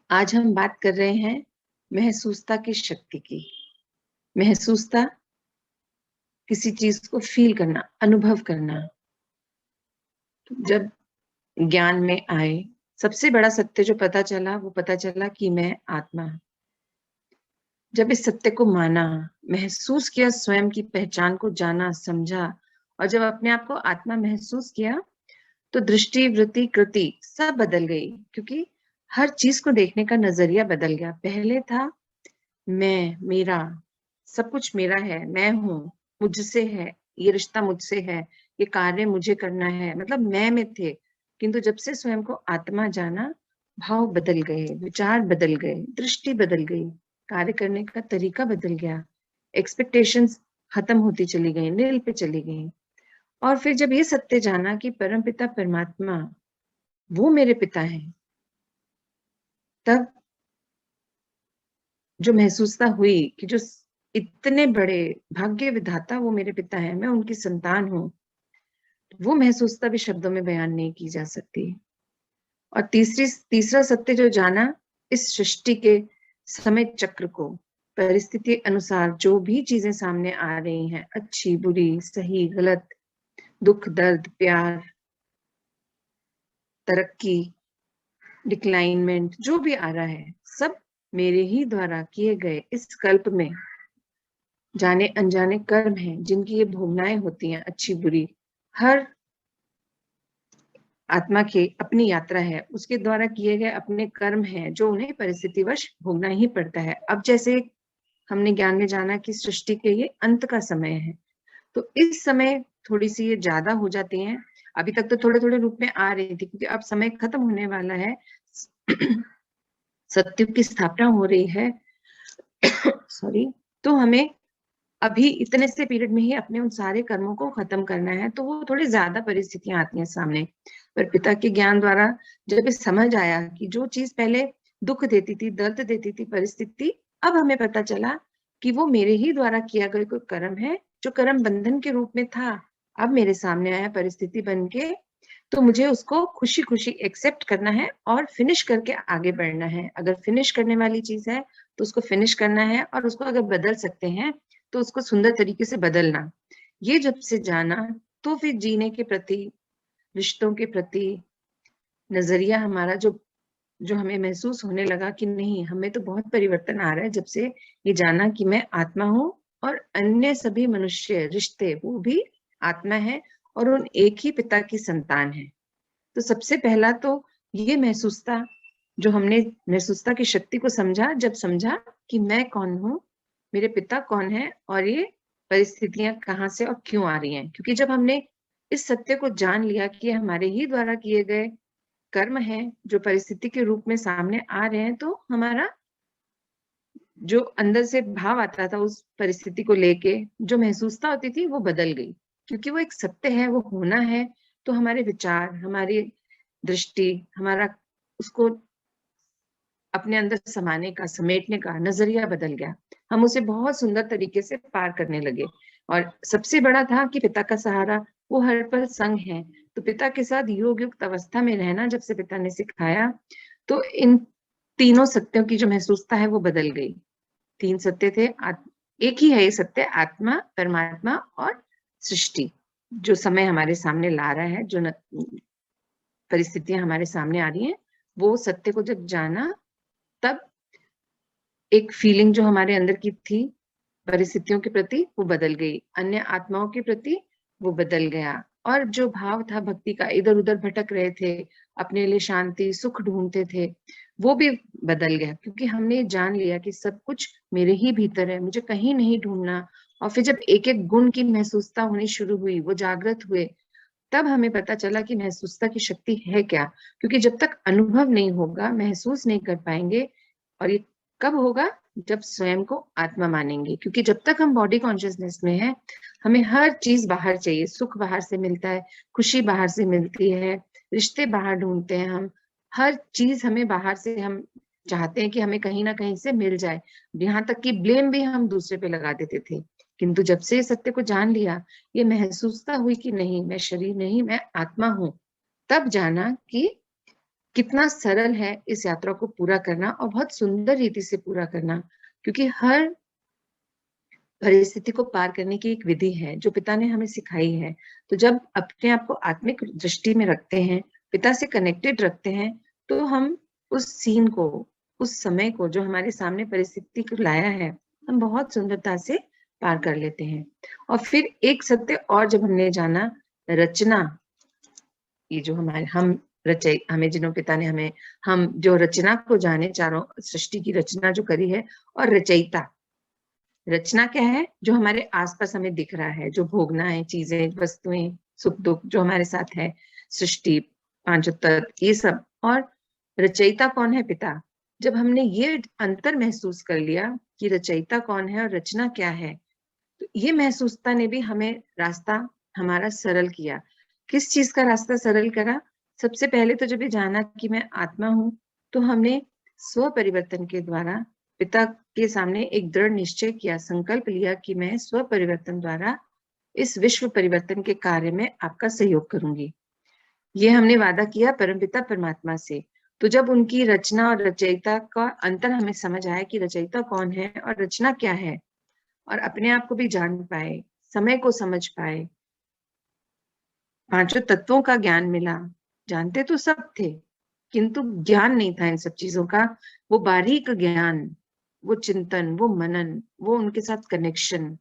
आज हम बात कर रहे हैं महसूसता की शक्ति की। महसूसता किसी चीज को फील करना, अनुभव करना। जब ज्ञान में आए, सबसे बड़ा सत्य जो पता चला वो पता चला कि मैं आत्मा। जब इस सत्य को माना, महसूस किया, स्वयं की पहचान को जाना, समझा, और जब अपने आप को आत्मा महसूस किया तो दृष्टि, वृत्ति, कृति सब बदल गई। क्योंकि हर चीज को देखने का नजरिया बदल गया। पहले था मैं, मेरा, सब कुछ मेरा है, मैं हूँ, मुझसे है, ये रिश्ता मुझसे है, ये कार्य मुझे करना है, मतलब मैं में थे। किंतु जब से स्वयं को आत्मा जाना, भाव बदल गए, विचार बदल गए, दृष्टि बदल गई, कार्य करने का तरीका बदल गया, एक्सपेक्टेशंस खत्म होती चली गई, नील पे चली गई। और फिर जब ये सत्य जाना कि परमपिता परमात्मा वो मेरे पिता हैं, तब जो महसूसता हुई कि जो इतने बड़े भाग्य विधाता वो मेरे पिता है, मैं उनकी संतान हूँ, वो महसूसता भी शब्दों में बयान नहीं की जा सकती। और तीसरा सत्य जो जाना, इस सृष्टि के समय चक्र को, परिस्थिति अनुसार जो भी चीजें सामने आ रही हैं, अच्छी, बुरी, सही, गलत, दुख, दर्द, प्यार, तरक्की, डिक्लाइनमेंट, जो भी आ रहा है, सब मेरे ही द्वारा किए गए इस कल्प में जाने अनजाने कर्म हैं, जिनकी ये भोगनाएं होती हैं, अच्छी बुरी। हर आत्मा की अपनी यात्रा है, उसके द्वारा किए गए अपने कर्म हैं, जो उन्हें परिस्थितिवश भोगना ही पड़ता है। अब जैसे हमने ज्ञान में जाना कि सृष्टि के ये अंत का समय है, तो इस समय थोड़ी सी ये ज्यादा हो जाती हैं। अभी तक तो थोड़े थोड़े रूप में आ रही थी, क्योंकि अब समय खत्म होने वाला है। सत्युग की स्थापना हो रही है। सॉरी। तो हमें अभी इतने से पीरियड में ही अपने उन सारे कर्मों को खत्म करना है, तो वो थोड़ी ज्यादा परिस्थितियां आती हैं सामने। पर पिता के ज्ञान द्वारा जब ये समझ आया कि जो चीज पहले दुख देती थी, दर्द देती थी, परिस्थिति, अब हमें पता चला कि वो मेरे ही द्वारा किया गया कोई कर्म है, जो कर्म बंधन के रूप में था, अब मेरे सामने आया परिस्थिति बन के। तो मुझे उसको खुशी खुशी एक्सेप्ट करना है और फिनिश करके आगे बढ़ना है। अगर फिनिश करने वाली चीज है तो उसको फिनिश करना है, और उसको अगर बदल सकते हैं तो उसको सुंदर तरीके से बदलना। ये जब से जाना, तो फिर जीने के प्रति, रिश्तों के प्रति नजरिया हमारा जो जो हमें महसूस होने लगा कि नहीं, हमें तो बहुत परिवर्तन आ रहा है जब से ये जाना कि मैं आत्मा हूँ, और अन्य सभी मनुष्य, रिश्ते, वो भी आत्मा है, और उन एक ही पिता की संतान है। तो सबसे पहला तो ये महसूसता, जो हमने महसूसता की शक्ति को समझा, जब समझा कि मैं कौन हूँ, मेरे पिता कौन है, और ये परिस्थितियां कहाँ से और क्यों आ रही हैं। क्योंकि जब हमने इस सत्य को जान लिया कि ये हमारे ही द्वारा किए गए कर्म हैं, जो परिस्थिति के रूप में सामने आ रहे हैं, तो हमारा जो अंदर से भाव आता था उस परिस्थिति को लेके, जो महसूसता होती थी, वो बदल गई। क्योंकि वो एक सत्य है, वो होना है। तो हमारे विचार, हमारी दृष्टि, हमारा उसको अपने अंदर समाने का, समेटने का नजरिया बदल गया। हम उसे बहुत सुंदर तरीके से पार करने लगे। और सबसे बड़ा था कि पिता का सहारा, वो हर पल संग है। तो पिता के साथ योग युक्त अवस्था में रहना जब से पिता ने सिखाया, तो इन तीनों सत्यों की जो महसूसता है वो बदल गई। तीन सत्य थे, एक ही है ये सत्य, आत्मा, परमात्मा और सृष्टि। जो समय हमारे सामने ला रहा है, जो परिस्थितियां हमारे सामने आ रही हैं, वो सत्य को जब जाना, तब एक फीलिंग जो हमारे अंदर की थी परिस्थितियों के प्रति, वो बदल गई, अन्य आत्माओं के प्रति वो बदल गया। और जो भाव था भक्ति का, इधर उधर भटक रहे थे, अपने लिए शांति, सुख ढूंढते थे, वो भी बदल गया। क्योंकि हमने जान लिया कि सब कुछ मेरे ही भीतर है, मुझे कहीं नहीं ढूंढना। और फिर जब एक एक गुण की महसूसता होनी शुरू हुई, वो जागृत हुए, तब हमें पता चला कि महसूसता की शक्ति है क्या। क्योंकि जब तक अनुभव नहीं होगा, महसूस नहीं कर पाएंगे। और ये कब होगा? जब स्वयं को आत्मा मानेंगे। क्योंकि जब तक हम बॉडी कॉन्शियसनेस में है, हमें हर चीज बाहर चाहिए, सुख बाहर से मिलता है, खुशी बाहर से मिलती है, रिश्ते बाहर ढूंढते हैं हम, हर चीज हमें बाहर से, हम चाहते हैं कि हमें कहीं ना कहीं से मिल जाए। यहाँ तक कि ब्लेम भी हम दूसरे पे लगा देते थे। किंतु जब से इस सत्य को जान लिया, ये महसूसता हुई कि नहीं, मैं शरीर नहीं, मैं आत्मा हूं, तब जाना कि कितना सरल है इस यात्रा को पूरा करना और बहुत सुंदर रीति से पूरा करना, क्योंकि हर परिस्थिति को पार करने की एक विधि है जो पिता ने हमें सिखाई है। तो जब अपने आप को आत्मिक दृष्टि में रखते हैं, पिता से कनेक्टेड रखते हैं, तो हम उस सीन को, उस समय को जो हमारे सामने परिस्थिति को लाया है, हम बहुत सुंदरता से पार कर लेते हैं। और फिर एक सत्य और जब हमने जाना, रचना, ये जो हमारे हमें जिन्हों पिता ने हमें, हम जो रचना को जाने, चारों सृष्टि की रचना जो करी है, और रचयिता, रचना क्या है? जो हमारे आसपास हमें दिख रहा है, जो भोगना है, चीजें, वस्तुएं, सुख दुख जो हमारे साथ है, सृष्टि, पांचों तत्व, ये सब। और रचयिता कौन है? पिता। जब हमने ये अंतर महसूस कर लिया कि रचयिता कौन है और रचना क्या है, तो ये महसूसता ने भी हमें रास्ता हमारा सरल किया। किस चीज का रास्ता सरल करा? सबसे पहले तो जब ये जाना कि मैं आत्मा हूं, तो हमने स्व परिवर्तन के द्वारा पिता के सामने एक दृढ़ निश्चय किया, संकल्प लिया कि मैं स्व परिवर्तन द्वारा इस विश्व परिवर्तन के कार्य में आपका सहयोग करूंगी। ये हमने वादा किया परमपिता परमात्मा से। तो जब उनकी रचना और रचयिता का अंतर हमें समझ आया कि रचयिता कौन है और रचना क्या है, और अपने आप को भी जान पाए, समय को समझ पाए, पांचों तत्वों का ज्ञान मिला। जानते तो सब थे, किंतु ज्ञान नहीं था इन सब चीजों का, वो बारीक ज्ञान, वो चिंतन, वो मनन, वो उनके साथ कनेक्शन।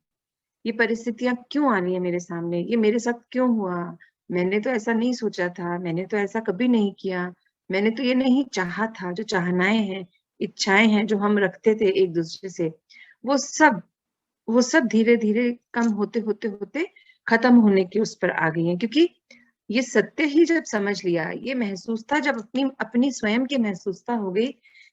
ये परिस्थितियां क्यों आ रही है मेरे सामने, ये मेरे साथ क्यों हुआ, मैंने तो ऐसा नहीं सोचा था, मैंने तो ऐसा कभी नहीं किया, मैंने तो ये नहीं चाहा था। जो चाहनाएं हैं, इच्छाएं हैं जो हम रखते थे एक दूसरे से, वो सब वो सब धीरे धीरे कम होते होते होते खत्म होने की उस पर आ गई है। क्योंकि ये सत्य ही जब समझ लिया, ये महसूस था, जब अपनी अपनी स्वयं की महसूसता हो गई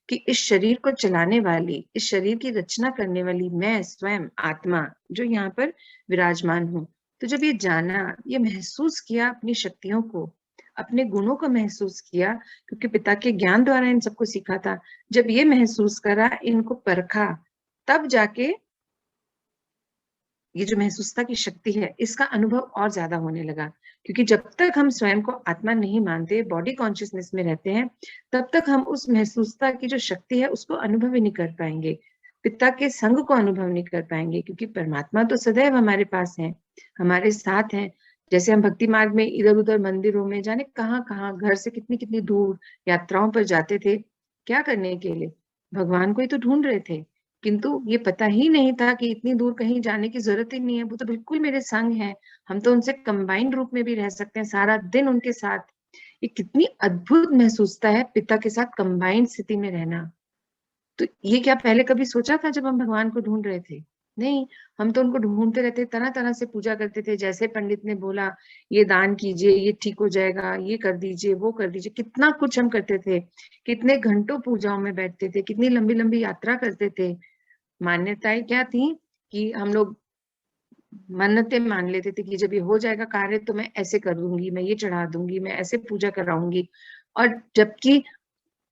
कि इस शरीर को चलाने वाली, इस शरीर की रचना करने वाली मैं स्वयं आत्मा जो यहाँ पर विराजमान हूँ। तो जब ये जाना, ये महसूस किया, अपनी शक्तियों को, अपने गुणों को महसूस किया, क्योंकि पिता के ज्ञान द्वारा इन सबको सीखा था। जब ये महसूस करा, इनको परखा, तब जाके ये जो महसूसता की शक्ति है, इसका अनुभव और ज्यादा होने लगा। क्योंकि जब तक हम स्वयं को आत्मा नहीं मानते, बॉडी कॉन्शियसनेस में रहते हैं, तब तक हम उस महसूसता की जो शक्ति है उसको अनुभव ही नहीं कर पाएंगे, पिता के संग को अनुभव नहीं कर पाएंगे। क्योंकि परमात्मा तो सदैव हमारे पास है, हमारे साथ है। जैसे हम भक्ति मार्ग में इधर उधर मंदिरों में, जाने कहाँ कहाँ, घर से कितनी कितनी दूर यात्राओं पर जाते थे, क्या करने के लिए? भगवान को ही तो ढूंढ रहे थे। किंतु ये पता ही नहीं था कि इतनी दूर कहीं जाने की जरूरत ही नहीं है, वो तो बिल्कुल मेरे संग है, हम तो उनसे कंबाइंड रूप में भी रह सकते हैं, सारा दिन उनके साथ। ये कितनी अद्भुत महसूसता है पिता के साथ कंबाइंड स्थिति में रहना। तो ये क्या पहले कभी सोचा था जब हम भगवान को ढूंढ रहे थे? नहीं, हम तो उनको ढूंढते रहते, तरह तरह से पूजा करते थे। जैसे पंडित ने बोला ये दान कीजिए, ये ठीक हो जाएगा, ये कर दीजिए, वो कर दीजिए, कितना कुछ हम करते थे, कितने घंटों पूजाओं में बैठते थे, कितनी लंबी लंबी यात्रा करते थे। मान्यताएं क्या थी कि हम लोग मन्नतें मान लेते थे कि जब ये हो जाएगा कार्य तो मैं ऐसे कर दूंगी, मैं ये चढ़ा दूंगी, मैं ऐसे पूजा कराऊंगी। और जबकि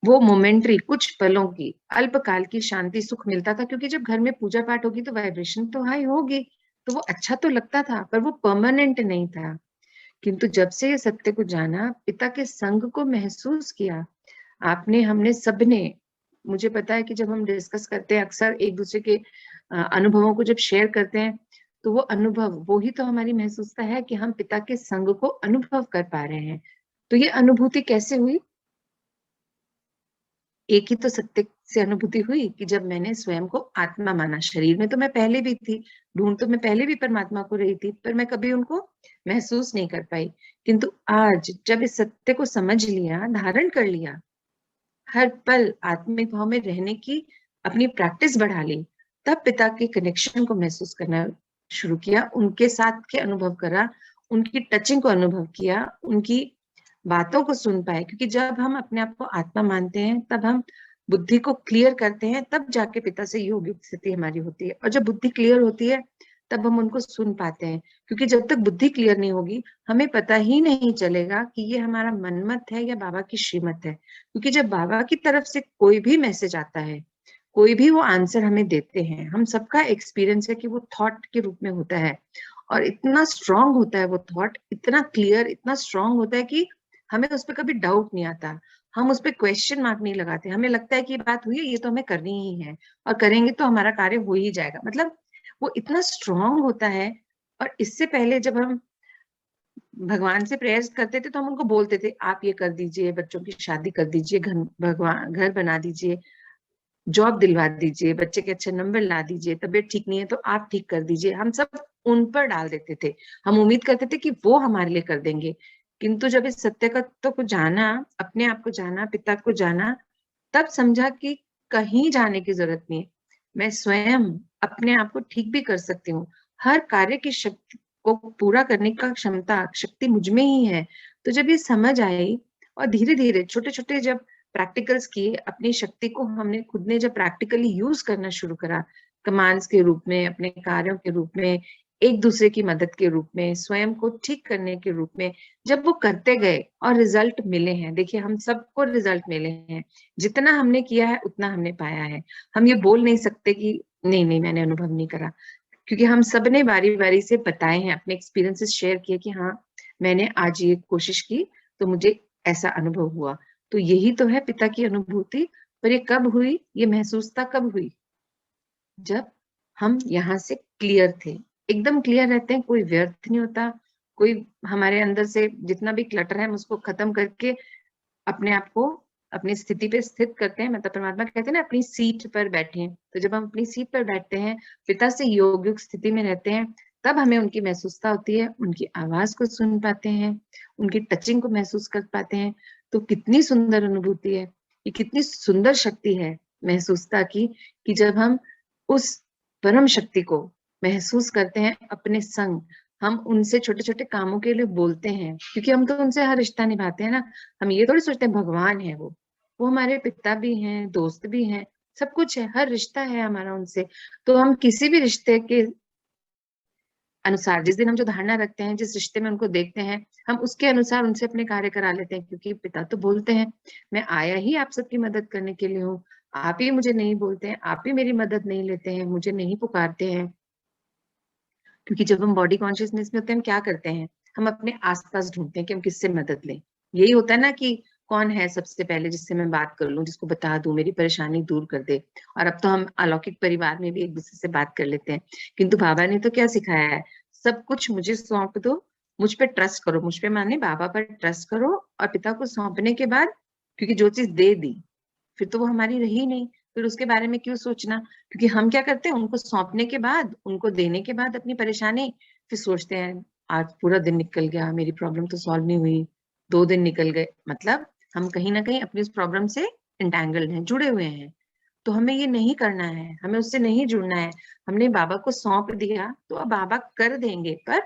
वो मोमेंट्री, कुछ पलों की, अल्पकाल की शांति सुख मिलता था, क्योंकि जब घर में पूजा पाठ होगी तो वाइब्रेशन तो हाई होगी, तो वो अच्छा तो लगता था, पर वो परमानेंट नहीं था। किंतु जब से ये सत्य को जाना, पिता के संग को महसूस किया, आपने, हमने, सबने, मुझे पता है कि जब हम डिस्कस करते हैं अक्सर एक दूसरे के अनुभवों को जब शेयर करते हैं, तो वो अनुभव, वो ही तो हमारी महसूसता है कि हम पिता के संग को अनुभव कर पा रहे हैं। तो ये अनुभूति कैसे हुई? एक ही तो सत्य से अनुभूति हुई कि जब मैंने स्वयं को आत्मा माना। शरीर में तो मैं पहले भी थी, ढूंढ तो मैं पहले भी परमात्मा को रही थी, पर मैं कभी उनको महसूस नहीं कर पाई। किंतु आज जब इस सत्य को समझ लिया, धारण कर लिया, हर पल आत्मिक भाव में रहने की अपनी प्रैक्टिस बढ़ा ली, तब पिता के कनेक्शन को महसूस करना शुरू किया, उनके साथ के अनुभव करा, उनकी टचिंग को अनुभव किया, उनकी बातों को सुन पाए। क्योंकि जब हम अपने आप को आत्मा मानते हैं, तब हम बुद्धि को क्लियर करते हैं, तब जाके पिता से योग युक्त स्थिति हमारी होती है। और जब बुद्धि क्लियर होती है, तब हम उनको सुन पाते हैं। क्योंकि जब तक बुद्धि क्लियर नहीं होगी, हमें पता ही नहीं चलेगा कि ये हमारा मनमत है या बाबा की श्रीमत है। क्योंकि जब बाबा की तरफ से कोई भी मैसेज आता है, कोई भी वो आंसर हमें देते हैं, हम सबका एक्सपीरियंस है कि वो थॉट के रूप में होता है, और इतना स्ट्रांग होता है वो थॉट, इतना क्लियर, इतना स्ट्रांग होता है कि हमें उस पर कभी डाउट नहीं आता। हम उस पर क्वेश्चन मार्क नहीं लगाते, हमें लगता है कि ये बात हुई है, ये तो हमें करनी ही है और करेंगे तो हमारा कार्य हो ही जाएगा। मतलब वो इतना स्ट्रांग होता है। और इससे पहले जब हम भगवान से प्रेयर करते थे तो हम उनको बोलते थे आप ये कर दीजिए, बच्चों की शादी कर दीजिए, घर बना दीजिए, जॉब दिलवा दीजिए, बच्चे के अच्छे नंबर ला दीजिए, तबीयत ठीक नहीं है तो आप ठीक कर दीजिए, हम सब उन पर डाल देते थे। हम उम्मीद करते थे कि वो हमारे लिए कर देंगे। किंतु जब इस सत्य तत्व को जाना, अपने आप को जाना, पिता को जाना, तब समझा कि कहीं जाने की जरूरत नहीं है। मैं स्वयं अपने आप को ठीक भी कर सकती हूँ। हर कार्य की शक्ति को पूरा करने का क्षमता, शक्ति मुझ में ही है। तो जब ये समझ आई और धीरे धीरे छोटे छोटे जब प्रैक्टिकल्स किए, अपनी शक्ति को हमने खुद ने जब प्रैक्टिकली यूज करना शुरू करा, कमांड्स के रूप में, अपने कार्यों के रूप में, एक दूसरे की मदद के रूप में, स्वयं को ठीक करने के रूप में, जब वो करते गए और रिजल्ट मिले हैं, देखिए हम सबको रिजल्ट मिले हैं। जितना हमने किया है उतना हमने पाया है। हम ये बोल नहीं सकते कि नहीं नहीं मैंने अनुभव नहीं करा, क्योंकि हम सब ने बारी बारी से बताए हैं, अपने एक्सपीरियंसेस शेयर किए कि हाँ मैंने आज ये कोशिश की तो मुझे ऐसा अनुभव हुआ। तो यही तो है पिता की अनुभूति। पर ये कब हुई, ये महसूसता कब हुई? जब हम यहाँ से क्लियर थे, एकदम क्लियर रहते हैं, कोई व्यर्थ नहीं होता, कोई हमारे अंदर से जितना भी क्लटर है हम उसको खत्म करके अपने आप को अपनी स्थिति पे स्थित करते हैं। मतलब परमात्मा कहते हैं ना अपनी सीट पर बैठे। तो जब हम अपनी सीट पर बैठते हैं, पिता से योग स्थिति में रहते हैं, तब हमें उनकी महसूसता होती है, उनकी आवाज को सुन पाते हैं, उनकी टचिंग को महसूस कर पाते हैं। तो कितनी सुंदर अनुभूति है, ये कितनी सुंदर शक्ति है महसूसता की, कि जब हम उस परम शक्ति को महसूस करते हैं अपने संग, हम उनसे छोटे छोटे कामों के लिए बोलते हैं, क्योंकि हम तो उनसे हर रिश्ता निभाते हैं ना। हम ये थोड़ी सोचते हैं भगवान है वो हमारे पिता भी हैं, दोस्त भी हैं, सब कुछ है, हर रिश्ता है हमारा उनसे। तो हम किसी भी रिश्ते के अनुसार, जिस दिन हम जो धारणा रखते हैं, जिस रिश्ते में उनको देखते हैं, हम उसके अनुसार उनसे अपने कार्य करा लेते हैं, क्योंकि पिता तो बोलते हैं मैं आया ही आप सबकी मदद करने के लिए हूँ, आप ही मुझे नहीं बोलते हैं, आप ही मेरी मदद नहीं लेते हैं, मुझे नहीं पुकारते हैं। क्योंकि जब हम बॉडी कॉन्शियसनेस में होते हैं, हम क्या करते हैं, हम अपने आसपास ढूंढते हैं कि हम किससे मदद लें। यही होता है ना कि कौन है सबसे पहले जिससे मैं बात कर लूं, जिसको बता दूं, मेरी परेशानी दूर कर दे। और अब तो हम अलौकिक परिवार में भी एक दूसरे से बात कर लेते हैं। किंतु बाबा ने तो क्या सिखाया है, सब कुछ मुझे सौंप दो, मुझ पे ट्रस्ट करो, मुझ पे माने बाबा पर ट्रस्ट करो, और पिता को सौंपने के बाद, क्योंकि जो चीज दे दी फिर तो वो हमारी रही नहीं, फिर उसके बारे में क्यों सोचना। क्योंकि हम क्या करते हैं, उनको सौंपने के बाद, उनको देने के बाद अपनी परेशानी, फिर सोचते हैं आज पूरा दिन निकल गया, मेरी प्रॉब्लम तो सॉल्व नहीं हुई, 2 दिन निकल गए। मतलब हम कहीं ना कहीं अपनी उस प्रॉब्लम से इंटैंगल्ड हैं, जुड़े हुए हैं। तो हमें ये नहीं करना है, हमें उससे नहीं जुड़ना है। हमने बाबा को सौंप दिया तो अब बाबा कर देंगे, पर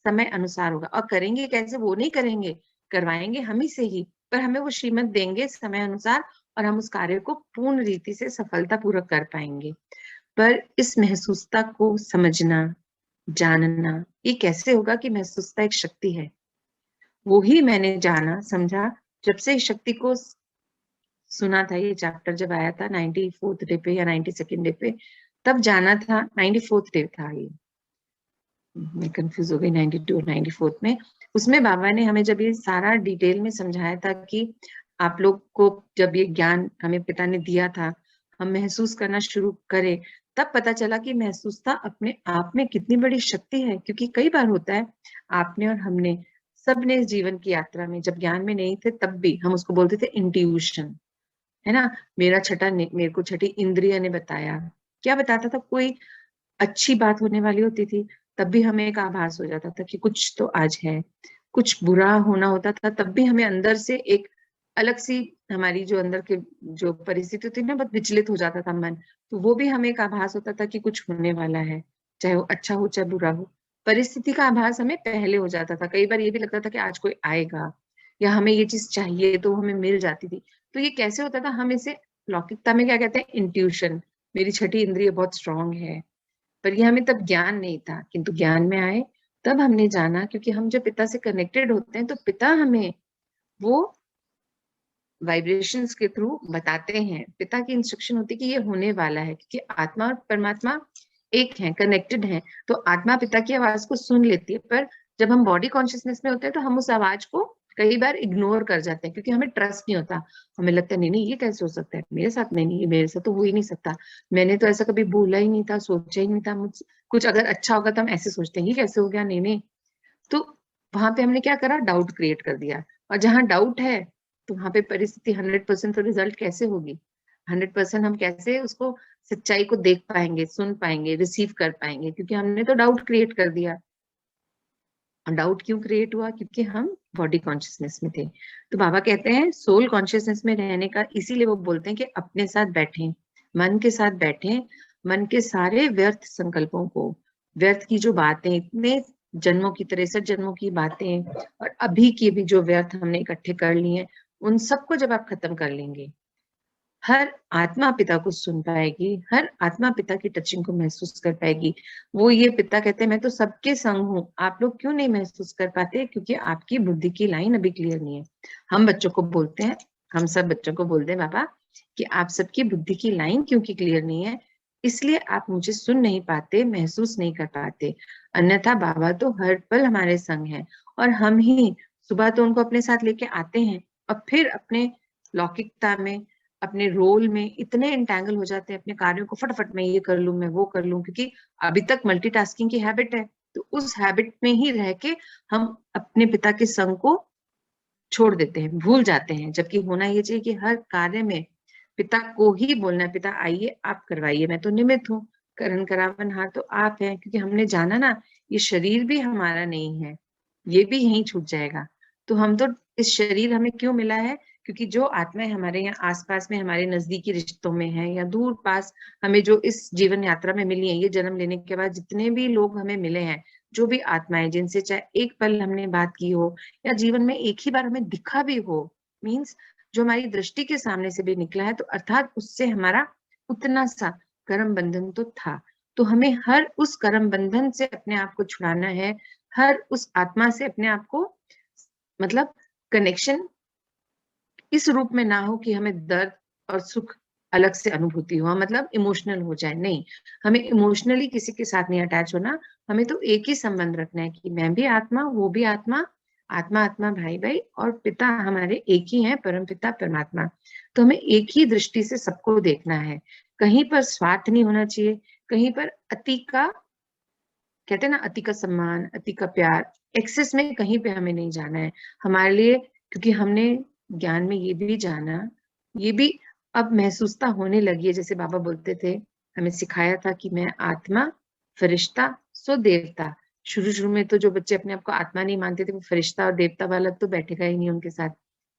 समय अनुसार होगा। और करेंगे कैसे, वो नहीं करेंगे, करवाएंगे हम ही से ही, पर हमें वो श्रीमत देंगे समय अनुसार, और हम उस कार्य को पूर्ण रीति से सफलता पूर्वक कर पाएंगे। पर इस महसूसता को समझना, जानना, ये कैसे होगा कि महसूसता एक शक्ति है? वो ही मैंने जाना समझा जब से इस शक्ति को सुना था। ये चैप्टर जब आया था 94th डे पे या 92nd डे पे, तब जाना था। 94th डे था ये, मैं कंफ्यूज हो गई 92 और 94th में। उसमें बाबा ने हमें जब ये सारा डिटेल में समझाया था कि आप लोग को जब ये ज्ञान हमें पिता ने दिया था, हम महसूस करना शुरू करें, तब पता चला कि महसूसता अपने आप में कितनी बड़ी शक्ति है। क्योंकि कई बार होता है, आपने और हमने सबने इस जीवन की यात्रा में, जब ज्ञान में नहीं थे तब भी हम उसको बोलते थे इंट्यूशन, है ना। मेरे को छठी इंद्रिय ने बताया। क्या बताता था, कोई अच्छी बात होने वाली होती थी तब भी हमें एक आभास हो जाता था कि कुछ तो आज है, कुछ बुरा होना होता था तब भी हमें अंदर से एक अलग सी, हमारी जो अंदर के जो परिस्थिति थी ना, बहुत विचलित हो जाता था मन। तो वो भी हमें एक आभास होता था कि कुछ होने वाला है, चाहे वो अच्छा हो चाहे बुरा हो। परिस्थिति का आभास हमें पहले हो जाता था। कई बार ये भी लगता था कि आज कोई आएगा, या हमें ये चीज चाहिए तो हमें मिल जाती थी। तो ये कैसे होता था, हम इसे लौकिकता में क्या कहते हैं, इंट्यूशन, मेरी छठी इंद्रिय बहुत स्ट्रांग है। पर ये हमें तब ज्ञान नहीं था, किंतु ज्ञान में आए तब हमने जाना, क्योंकि हम जब पिता से कनेक्टेड होते हैं तो पिता हमें वो वाइब्रेशंस के थ्रू बताते हैं। पिता की इंस्ट्रक्शन होती है कि ये होने वाला है, क्योंकि आत्मा और परमात्मा एक है, कनेक्टेड है। तो आत्मा पिता की आवाज को सुन लेती है, पर जब हम बॉडी कॉन्शियसनेस में होते हैं तो हम उस आवाज को कई बार इग्नोर कर जाते हैं क्योंकि हमें ट्रस्ट नहीं होता। हमें लगता है नहीं नहीं ये कैसे हो सकता है मेरे साथ, नहीं नहीं ये मेरे साथ तो हो ही नहीं सकता, मैंने तो ऐसा कभी बोला ही नहीं था, सोचा ही नहीं था मुझ कुछ अगर अच्छा होगा तो हम ऐसे सोचते हैं ये कैसे हो गया, नहीं नहीं। तो वहां पे हमने क्या करा, डाउट क्रिएट कर दिया। और जहां डाउट है तो वहां पे परिस्थिति 100% तो रिजल्ट कैसे होगी, 100% हम कैसे उसको सच्चाई को देख पाएंगे, सुन पाएंगे, रिसीव कर पाएंगे, क्योंकि हमने तो डाउट क्रिएट कर दिया। डाउट क्यों क्रिएट हुआ, क्योंकि हम बॉडी कॉन्शियसनेस में थे। तो बाबा कहते हैं सोल कॉन्शियसनेस में रहने का, इसीलिए वो बोलते हैं कि अपने साथ बैठें, मन के साथ बैठें, मन के सारे व्यर्थ संकल्पों को, व्यर्थ की जो बातें, इतने जन्मों की, 63 जन्मों की बातें और अभी की भी जो व्यर्थ हमने इकट्ठे कर लिए हैं, उन सबको जब आप खत्म कर लेंगे, हर आत्मा पिता को सुन पाएगी, हर आत्मा पिता की टचिंग को महसूस कर पाएगी। वो ये पिता कहते हैं मैं तो सबके संग हूँ, आप लोग क्यों नहीं महसूस कर पाते, क्योंकि आपकी बुद्धि की लाइन अभी क्लियर नहीं है। हम बच्चों को बोलते हैं, हम सब बच्चों को बोलते हैं बाबा कि आप सबकी बुद्धि की लाइन क्योंकि क्लियर नहीं है, इसलिए आप मुझे सुन नहीं पाते, महसूस नहीं कर पाते। अन्यथा बाबा तो हर पल हमारे संग है, और हम ही सुबह तो उनको अपने साथ लेके आते हैं और फिर अपने लौकिकता में, अपने रोल में इतने इंटैंगल हो जाते हैं, अपने कार्यों को फटाफट मैं ये कर लूं, मैं वो कर लूं, क्योंकि अभी तक मल्टीटास्किंग की हैबिट है। तो उस हैबिट में ही रह के हम अपने पिता के संग को छोड़ देते हैं, भूल जाते हैं, जबकि होना ये चाहिए कि हर कार्य में पिता को ही बोलना है, पिता आइए आप करवाइए, मैं तो निमित्त हूँ, करण करावन हार तो आप हैं। क्योंकि हमने जाना ना ये शरीर भी हमारा नहीं है, ये भी यहीं छूट जाएगा। तो हम तो, इस शरीर हमें क्यों मिला है, क्योंकि जो आत्माएं हमारे यहाँ आसपास में, हमारे नजदीकी रिश्तों में है या दूर पास, हमें जो इस जीवन यात्रा में मिली है, ये जन्म लेने के बाद जितने भी लोग हमें मिले हैं, जो भी आत्माएं जिनसे चाहे एक पल हमने बात की हो या जीवन में एक ही बार हमें दिखा भी हो, मीन्स जो हमारी दृष्टि के सामने से भी निकला है, तो अर्थात उससे हमारा उतना सा कर्म बंधन तो था। तो हमें हर उस कर्म बंधन से अपने आप को छुड़ाना है, हर उस आत्मा से अपने आप को, मतलब कनेक्शन इस रूप में ना हो कि हमें दर्द और सुख अलग से अनुभूति हो, मतलब इमोशनल हो जाए, नहीं, हमें इमोशनली किसी के साथ नहीं अटैच होना। हमें तो एक ही संबंध रखना है कि मैं भी आत्मा, वो भी आत्मा, आत्मा आत्मा भाई भाई, और पिता हमारे एक ही है, परम पिता परमात्मा। तो हमें एक ही दृष्टि से सबको देखना है, कहीं पर स्वार्थ नहीं होना चाहिए, कहीं पर अति का, कहते हैं ना अति का सम्मान, अति का प्यार, एक्सेस में कहीं पे हमें नहीं जाना है हमारे लिए। क्योंकि हमने ज्ञान में ये भी जाना, ये भी अब महसूसता होने लगी है, जैसे बाबा बोलते थे, हमें सिखाया था कि मैं आत्मा, फरिश्ता, सो देवता। शुरू शुरू में तो जो बच्चे अपने आप को आत्मा नहीं मानते थे, वो फरिश्ता और देवता वाला तो बैठेगा ही नहीं उनके साथ।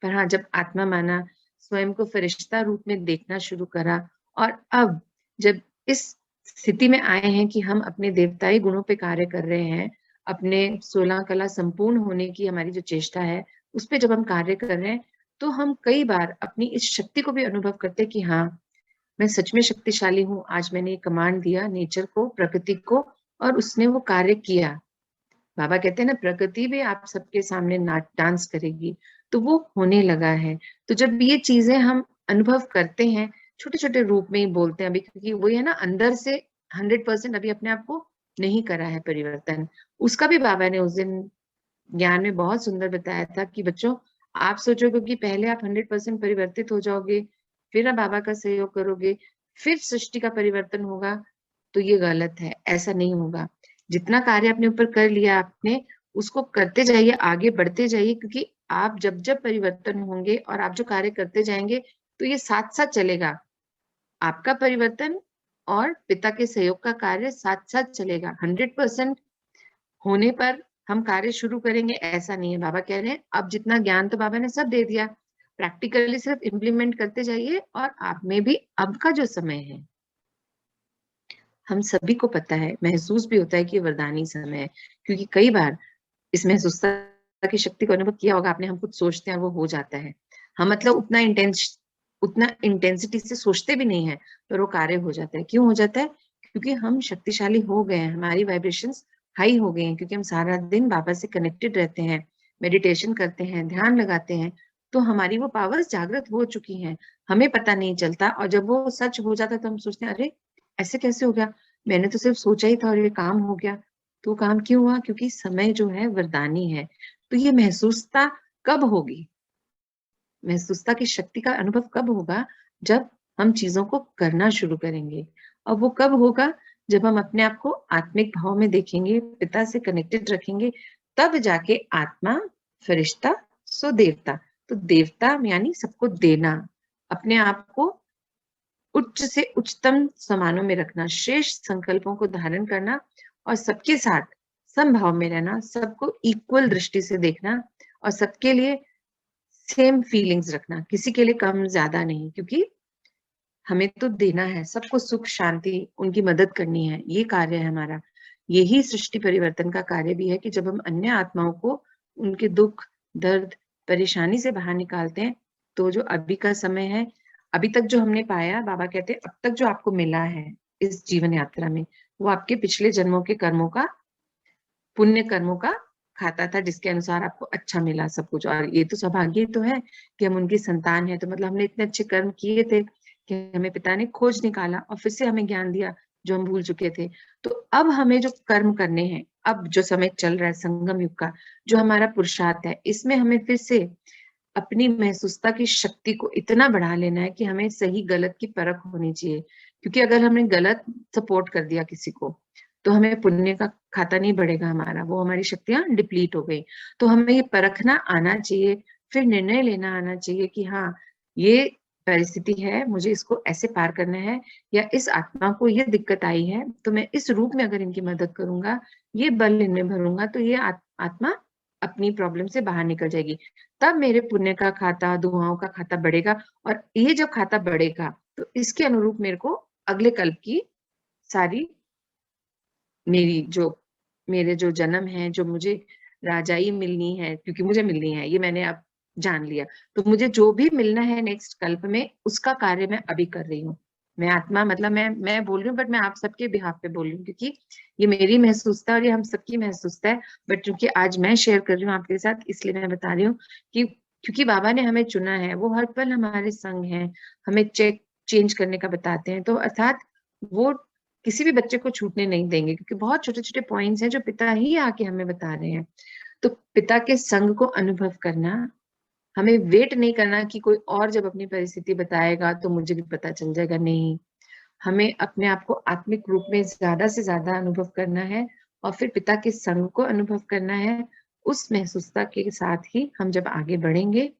पर हाँ, जब आत्मा माना, स्वयं को फरिश्ता रूप में देखना शुरू करा, और अब जब इस स्थिति में आए हैं कि हम अपने देवताई गुणों पे कार्य कर रहे हैं, अपने 16 कला संपूर्ण होने की हमारी जो चेष्टा है उस पे जब हम कार्य कर रहे हैं, तो हम कई बार अपनी इस शक्ति को भी अनुभव करते हैं कि हाँ, मैं सच में शक्तिशाली हूँ। आज मैंने कमांड दिया नेचर को, प्रकृति को, और उसने वो कार्य किया। बाबा कहते हैं ना, प्रकृति भी आप सबके सामने नाच डांस करेगी, तो वो होने लगा है। तो जब ये चीजें हम अनुभव करते हैं, छोटे छोटे रूप में ही बोलते हैं अभी, क्योंकि वही है ना, अंदर से 100% अभी अपने आप को नहीं करा है परिवर्तन। उसका भी बाबा ने उस दिन ज्ञान में बहुत सुंदर बताया था कि बच्चों, आप सोचोगे कि पहले आप 100% परिवर्तित हो जाओगे, फिर आप बाबा का सहयोग करोगे, फिर सृष्टि का परिवर्तन होगा, तो ये गलत है, ऐसा नहीं होगा। जितना कार्य अपने ऊपर कर लिया आपने, उसको करते जाइए, आगे बढ़ते जाइए, क्योंकि आप जब जब परिवर्तन होंगे और आप जो कार्य करते जाएंगे, तो ये साथ साथ चलेगा। आपका परिवर्तन और पिता के सहयोग का कार्य साथ साथ चलेगा। 100% होने पर हम कार्य शुरू करेंगे ऐसा नहीं है। बाबा कह रहे हैं अब जितना ज्ञान तो बाबा ने सब दे दिया, प्रैक्टिकली सिर्फ इम्प्लीमेंट करते जाइए, और आप में भी अब का जो समय है, हम सभी को पता है, महसूस भी होता है कि वरदानी समय है। क्योंकि कई बार इस महसूसता की शक्ति को अनुभव किया होगा आपने, हम कुछ सोचते हैं और वो हो जाता है। हम मतलब उतना इंटेंसिटी से सोचते भी नहीं है, पर वो कार्य हो जाता है। क्यों हो जाता है? क्योंकि हम शक्तिशाली हो गए हैं, हमारी वाइब्रेशंस हाई हो गए हैं, क्योंकि हम सारा दिन बाबा से कनेक्टेड रहते हैं, मेडिटेशन करते हैं, ध्यान लगाते हैं, तो हमारी वो पावर्स जागृत हो चुकी हैं, हमें पता नहीं चलता। और जब वो सच हो जाता है तो हम सोचते हैं अरे ऐसे कैसे हो गया, मैंने तो सिर्फ सोचा ही था और ये काम हो गया। तो काम क्यों हुआ? क्योंकि समय जो है वरदानी है। तो ये महसूसता कब होगी, महसूसता की शक्ति का अनुभव कब होगा, जब हम चीजों को करना शुरू करेंगे। और वो कब होगा, जब हम अपने आप को आत्मिक भाव में देखेंगे, पिता से कनेक्टेड रखेंगे, तब जाके आत्मा, फरिश्ता, सो देवता। तो देवता यानी सबको देना, अपने आप को उच्च से उच्चतम समानों में रखना, श्रेष्ठ संकल्पों को धारण करना और सबके साथ समभाव में रहना, सबको इक्वल दृष्टि से देखना और सबके लिए सेम फीलिंग्स रखना, किसी के लिए कम ज्यादा नहीं, क्योंकि हमें तो देना है, सबको सुख शांति, उनकी मदद करनी है, ये कार्य है हमारा। यही सृष्टि परिवर्तन का कार्य भी है कि जब हम अन्य आत्माओं को उनके दुख, दर्द, परेशानी से बाहर निकालते हैं, तो जो अभी का समय है, अभी तक जो हमने पाया, बाबा कहते हैं अब तक जो आपको मिला है इस जीवन यात्रा में, वो आपके पिछले जन्मों के कर्मों का, पुण्य कर्मों का खाता था, जिसके अनुसार आपको अच्छा मिला सब कुछ। और ये तो सौभाग्य तो है कि हम उनकी संतान है, तो मतलब हमने इतने अच्छे कर्म किए थे कि हमें पिता ने खोज निकाला और फिर से हमें ज्ञान दिया जो हम भूल चुके थे। तो अब हमें जो कर्म करने हैं, अब जो समय चल रहा है संगम युग का, जो हमारा पुरुषार्थ है, इसमें हमें फिर से अपनी महसूसता की शक्ति को इतना बढ़ा लेना है कि हमें सही गलत की परख होनी चाहिए। क्योंकि अगर हमने गलत सपोर्ट कर दिया किसी को, तो हमें पुण्य का खाता नहीं बढ़ेगा हमारा, वो हमारी शक्तियां डिप्लीट हो गई। तो हमें ये परखना आना चाहिए, फिर निर्णय लेना आना चाहिए कि हाँ, ये परिस्थिति है, मुझे इसको ऐसे पार करना है, या इस आत्मा को ये दिक्कत आई है, तो मैं इस रूप में अगर इनकी मदद करूंगा, ये बल इनमें भरूंगा, तो ये आत्मा अपनी प्रॉब्लम से बाहर निकल जाएगी। तब मेरे पुण्य का खाता, दुआओं का खाता बढ़ेगा। और ये जब खाता बढ़ेगा, तो इसके अनुरूप मेरे को अगले कल्प की सारी मेरे जो जन्म है, जो मुझे राजाई मिलनी है, क्योंकि मुझे मिलनी है, ये मैंने अब जान लिया, तो मुझे जो भी मिलना है नेक्स्ट कल्प में, उसका कार्य मैं अभी कर रही हूँ। मैं आत्मा, मतलब मैं बोल रही हूँ, बट मैं आप सबके बिहाफ पे बोल रही हूँ, क्योंकि ये मेरी महसूसता और ये हम सबकी महसूसता है। बट क्योंकि आज मैं शेयर कर रही हूँ आपके साथ, इसलिए मैं बता रही हूँ कि क्योंकि बाबा ने हमें चुना है, वो हर पल हमारे संग है, हमें चेंज करने का बताते हैं, तो अर्थात वो किसी भी बच्चे को छूटने नहीं देंगे, क्योंकि बहुत छोटे छोटे पॉइंट्स हैं जो पिता ही आके हमें बता रहे हैं। तो पिता के संग को अनुभव करना, हमें वेट नहीं करना कि कोई और जब अपनी परिस्थिति बताएगा तो मुझे भी पता चल जाएगा, नहीं, हमें अपने आप को आत्मिक रूप में ज्यादा से ज्यादा अनुभव करना है और फिर पिता के संग को अनुभव करना है। उस महसूसता के साथ ही हम जब आगे बढ़ेंगे,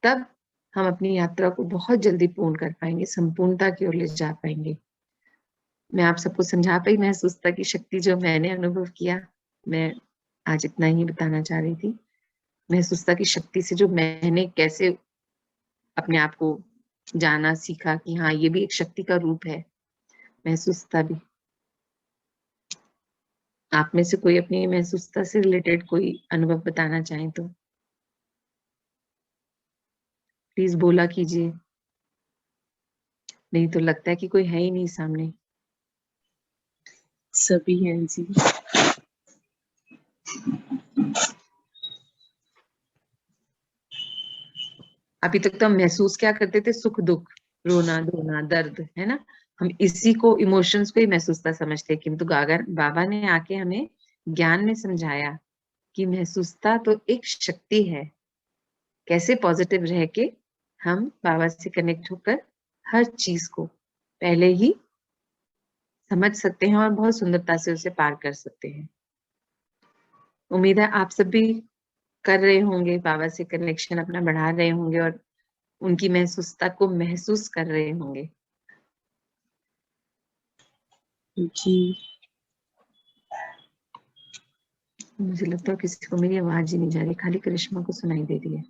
तब हम अपनी यात्रा को बहुत जल्दी पूर्ण कर पाएंगे, संपूर्णता की ओर ले जा पाएंगे। मैं आप सबको समझा पाई महसूसता की शक्ति जो मैंने अनुभव किया। मैं आज इतना ही बताना चाह रही थी, महसूसता की शक्ति से जो मैंने कैसे अपने आप को जाना सीखा कि हाँ, ये भी एक शक्ति का रूप है, महसूसता भी। आप में से कोई अपनी महसूसता से रिलेटेड कोई अनुभव बताना चाहें तो प्लीज बोला कीजिए, नहीं तो लगता है कि कोई है ही नहीं सामने। सभी हैं जी। अभी तक तो हम महसूस क्या करते थे, सुख दुख, रोना धोना, दर्द, है ना, हम इसी को, इमोशंस को ही महसूसता समझते, किंतु बाबा ने आके हमें ज्ञान में समझाया कि महसूसता तो एक शक्ति है, कैसे पॉजिटिव रह के हम बाबा से कनेक्ट होकर हर चीज को पहले ही समझ सकते हैं और बहुत सुंदरता से उसे पार कर सकते हैं। उम्मीद है आप सब भी कर रहे होंगे, बाबा से कनेक्शन अपना बढ़ा रहे होंगे और उनकी महसूसता को महसूस कर रहे होंगे। जी, मुझे लगता है किसी को मेरी आवाज ही नहीं जा रही, खाली करिश्मा को सुनाई दे रही है।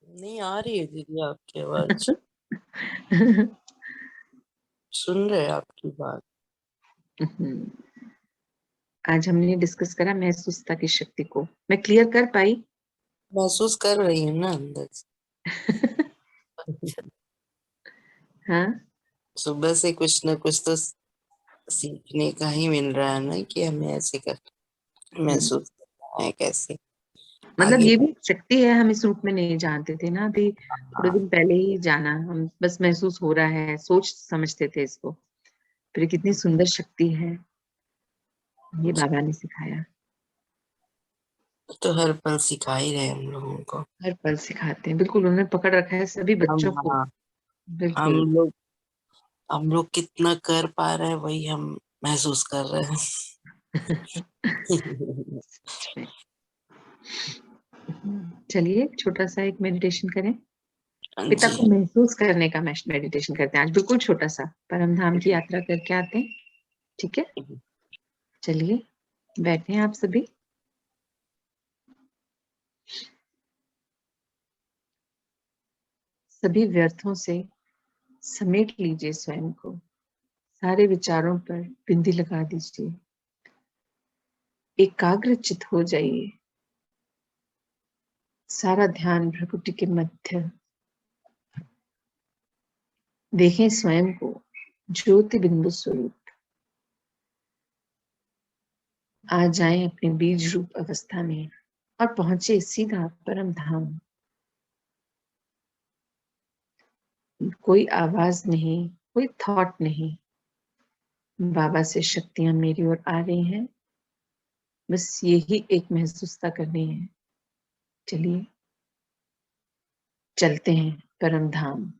नहीं आ रही है दीदी आपकी आवाज। सुन रहे हैं आपकी बात। आज हमने डिस्कस करा महसूसता की शक्ति को, मैं क्लियर कर पाई? महसूस कर रही है ना अंदर से। हाँ, सुबह से कुछ ना कुछ तो सीखने का ही मिल रहा है ना, कि हमें ऐसे कर महसूस करना है कैसे मतलब आगे। ये भी एक शक्ति है, हम इस रूप में नहीं जानते थे ना, अभी थोड़े हाँ दिन पहले ही जाना, हम बस महसूस हो रहा है, सोच समझते थे इसको। फिर कितनी सुंदर शक्ति है, ये बाबा ने सिखाया। तो हर पल सिखा ही रहे हम लोगों को। हर पल सिखाते हैं, बिल्कुल उन्होंने पकड़ रखा है सभी हम बच्चों को। हाँ, हम बिल्कुल। लोग हम लोग कितना कर पा रहे हैं वही हम महसूस कर रहे हैं। सच में। चलिए छोटा सा एक मेडिटेशन करें। हाँ पिता जी। को महसूस करने का मेडिटेशन करते हैं आज, बिल्कुल छोटा सा, परम धाम की यात्रा करके आते हैं। ठीक है, चलिए बैठे हैं आप सभी। सभी व्यर्थों से समेट लीजिए स्वयं को, सारे विचारों पर बिंदी लगा दीजिए, एकाग्रचित हो जाइए, सारा ध्यान भ्रकुटी के मध्य। देखें स्वयं को ज्योति बिंदु स्वरूप। आ जाएं अपने बीज रूप अवस्था में और पहुंचे सीधा परम धाम। कोई आवाज नहीं, कोई थॉट नहीं, बाबा से शक्तियां मेरी ओर आ रही हैं, बस यही एक महसूसता करनी है। चलिए चलते हैं परम धाम।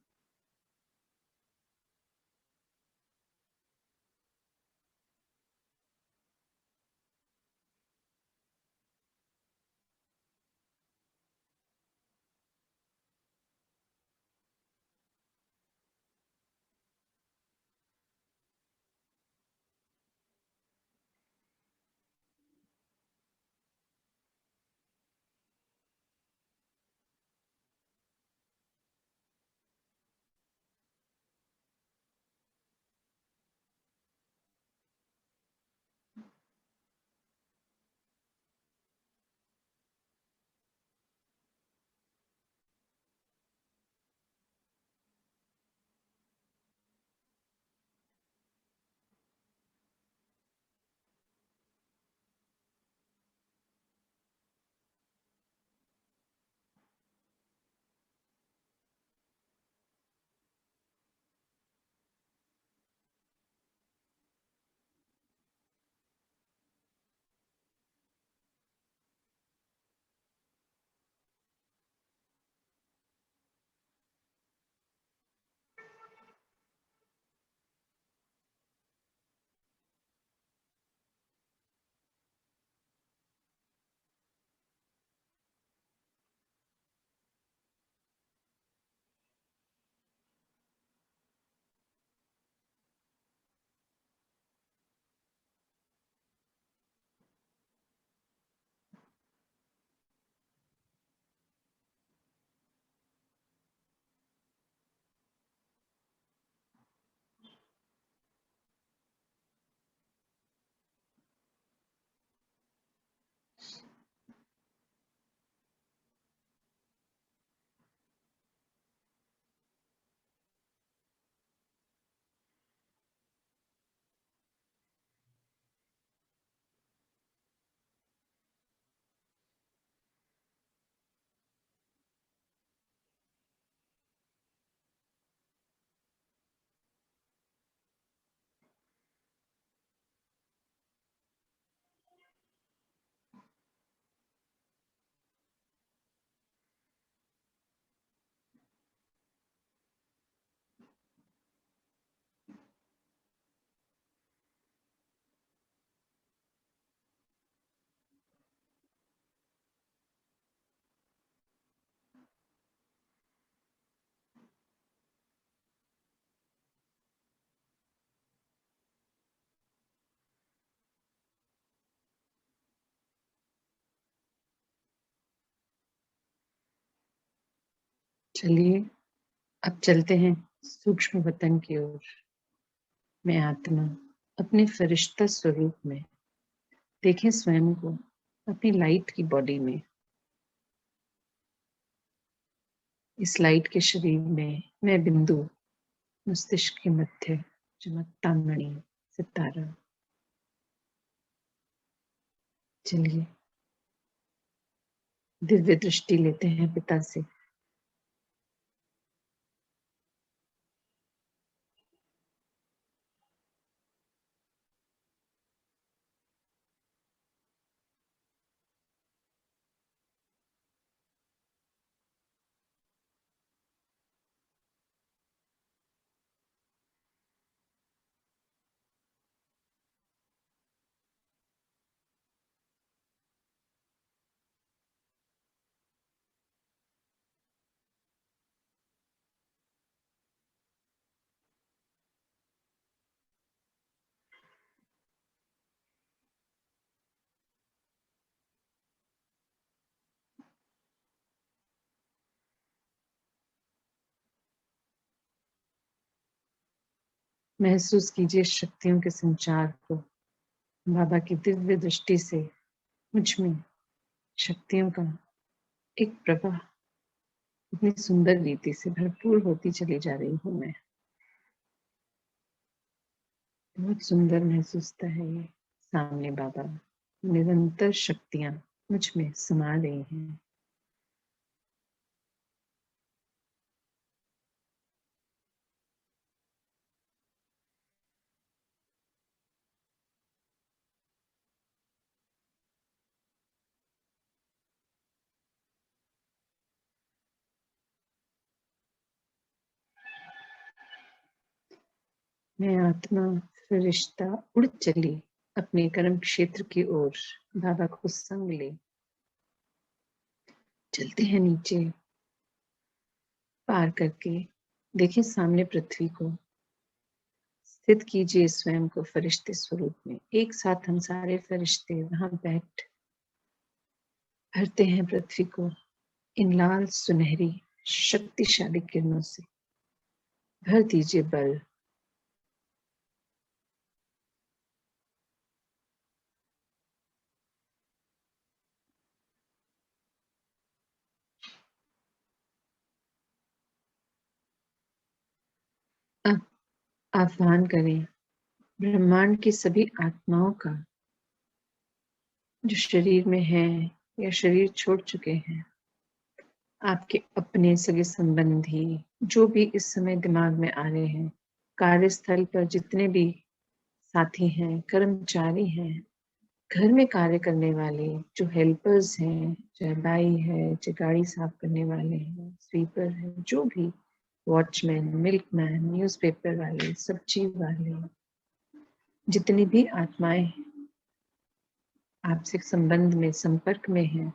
चलिए अब चलते हैं सूक्ष्म वतन की ओर। मैं आत्मा अपने फरिश्ता स्वरूप में, देखें स्वयं को अपनी लाइट की बॉडी में। इस लाइट के शरीर में मैं बिंदु, मस्तिष्क के मध्य चमकता मणि, सितारा। चलिए दिव्य दृष्टि लेते हैं पिता से। महसूस कीजिए शक्तियों के संचार को। बाबा की दिव्य दृष्टि से मुझ में शक्तियों का एक प्रवाह इतनी सुंदर रीति से भरपूर होती चली जा रही हूँ मैं। बहुत सुंदर महसूस होता है ये। सामने बाबा निरंतर शक्तियां मुझ में समा रही हैं। मैं आत्मा फरिश्ता उड़ चली अपने कर्म क्षेत्र की ओर। बाबा को संग ले चलते हैं नीचे पार करके। देखिए सामने पृथ्वी को स्थित कीजिए स्वयं को फरिश्ते स्वरूप में। एक साथ हम सारे फरिश्ते वहां बैठ भरते हैं पृथ्वी को इन लाल सुनहरी शक्तिशाली किरणों से। भर दीजिए बल। अब आह्वान करें ब्रह्मांड की सभी आत्माओं का जो शरीर में है या शरीर छोड़ चुके हैं। आपके अपने सगे संबंधी जो भी इस समय दिमाग में आ रहे हैं, कार्यस्थल पर जितने भी साथी हैं, कर्मचारी हैं, घर में कार्य करने वाले जो हेल्पर्स हैं, चाहे बाई है, चाहे गाड़ी साफ करने वाले हैं, स्वीपर है, जो भी वॉचमैन, मिल्कमैन, न्यूज़पेपर वाले, सब्जी वाले, जितनी भी आत्माएं आपसे संबंध में संपर्क में हैं,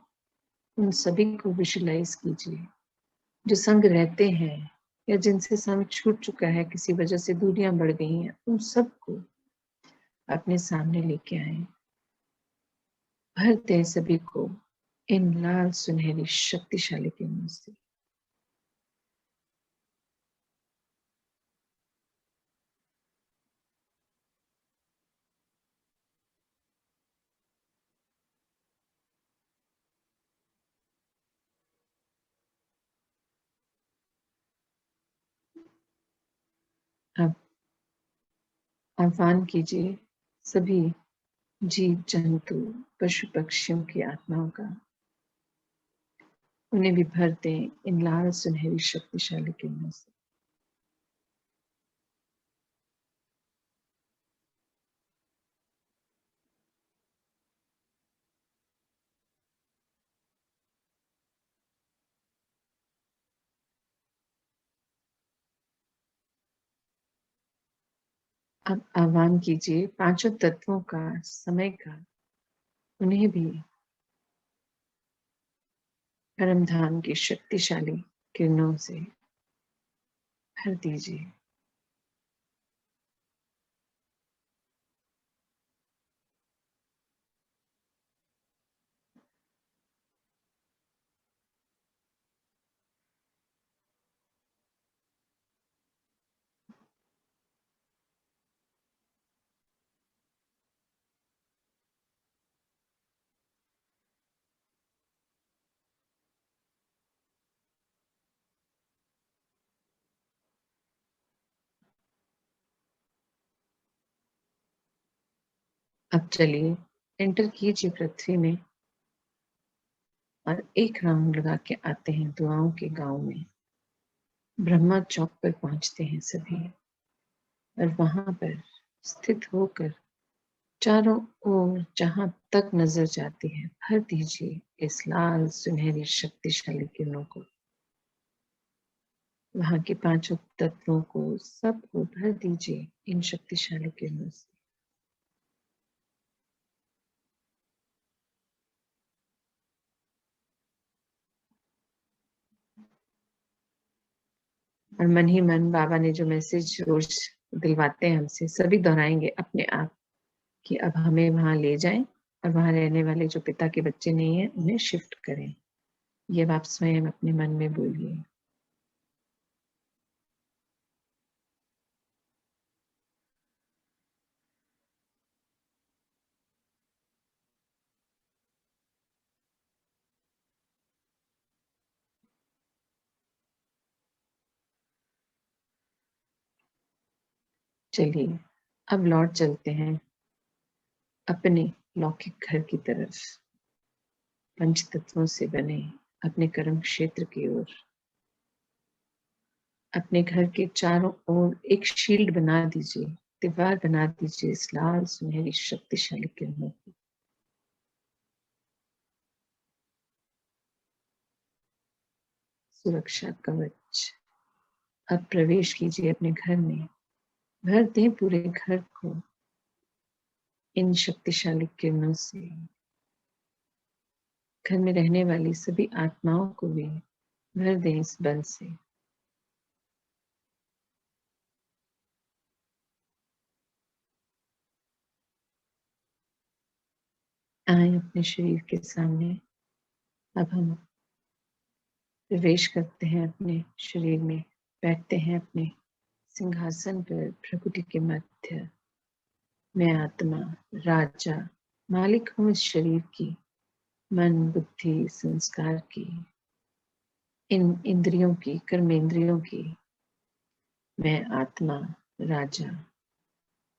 उन सभी को विजुलाइज कीजिए। जो संग रहते हैं या जिनसे संग छूट चुका है, किसी वजह से दूरियां बढ़ गई हैं, उन सबको अपने सामने लेके आए। भर दे सभी को इन लाल सुनहरी शक्तिशाली किरणों से। अब आह्वान कीजिए सभी जीव जंतु पशु पक्षियों की आत्माओं का। उन्हें भी भर दें इन लाल सुनहरी शक्तिशाली किरणों से। अब आह्वान कीजिए पांचों तत्वों का समय का। उन्हें भी परमधाम की शक्तिशाली किरणों से भर दीजिए। अब चलिए एंटर कीजिए पृथ्वी में और एक राउंड लगा के आते हैं दुआओं के गांव में। ब्रह्मा चौक पर पहुंचते हैं सभी और वहां पर स्थित होकर चारों ओर जहां तक नजर जाती है भर दीजिए इस लाल सुनहरी शक्तिशाली किरणों को। वहां के पांचों तत्वों को सबको भर दीजिए इन शक्तिशाली किरणों से। और मन ही मन बाबा ने जो मैसेज रोज दिलवाते हैं हमसे, सभी दोहराएंगे अपने आप कि अब हमें वहां ले जाएं और वहां रहने वाले जो पिता के बच्चे नहीं है उन्हें शिफ्ट करें। ये आप स्वयं अपने मन में बोलिए। चलिए अब लौट चलते हैं अपने लौकिक घर की तरफ, पंच तत्वों से बने अपने कर्म क्षेत्र की ओर। अपने घर के चारों ओर एक शील्ड बना दीजिए, दीवार बना दीजिए इस लाल सुनहरी शक्तिशाली किरणों की। सुरक्षा कवच। अब प्रवेश कीजिए अपने घर में, भर दें पूरे घर को इन शक्तिशाली किरणों से। घर में रहने वाली सभी आत्माओं को भी भर दें इस बल से। आए अपने शरीर के सामने। अब हम प्रवेश करते हैं अपने शरीर में, बैठते हैं अपने सिंहासन पर प्रकृति के मध्य। मैं आत्मा राजा मालिक हूँ इस शरीर की, मन बुद्धि संस्कार की, इन इंद्रियों की, कर्मेंद्रियों की। मैं आत्मा राजा,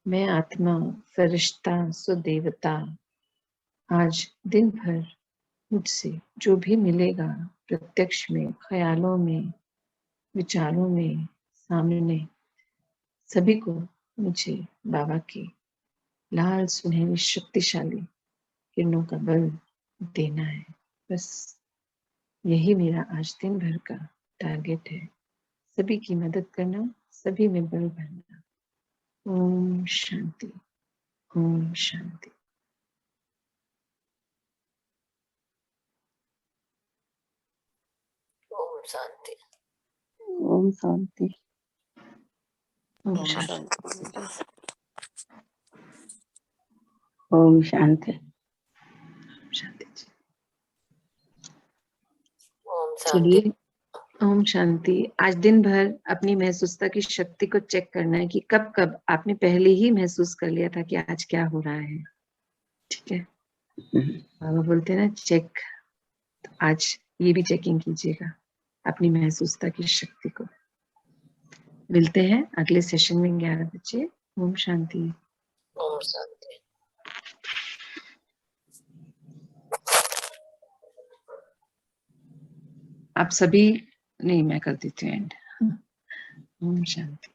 मैं आत्मा फरिश्ता सुदेवता। आज दिन भर मुझसे जो भी मिलेगा, प्रत्यक्ष में, ख्यालों में, विचारों में, सामने, सभी को मुझे बाबा की लाल सुनहरी शक्तिशाली किरणों का बल देना है। बस यही मेरा आज दिन भर का टारगेट है, सभी की मदद करना, सभी में बल भरना। ओम शांति, ओम शांति। ओम शांति। ओम शांति। ओम ओम शांति। शांति। ओम शांति। शांति जी। ओम शांति। चलिए ओम शांति। आज दिन भर अपनी महसूसता की शक्ति को चेक करना है कि कब कब आपने पहले ही महसूस कर लिया था कि आज क्या हो रहा है। ठीक है, बाबा बोलते हैं ना चेक, तो आज ये भी चेकिंग कीजिएगा अपनी महसूसता की शक्ति को। मिलते हैं अगले सेशन में 11 बजे। ओम शांति। ओम शांति। आप सभी नहीं, मैं कर देती हूँ एंड। ओम शांति।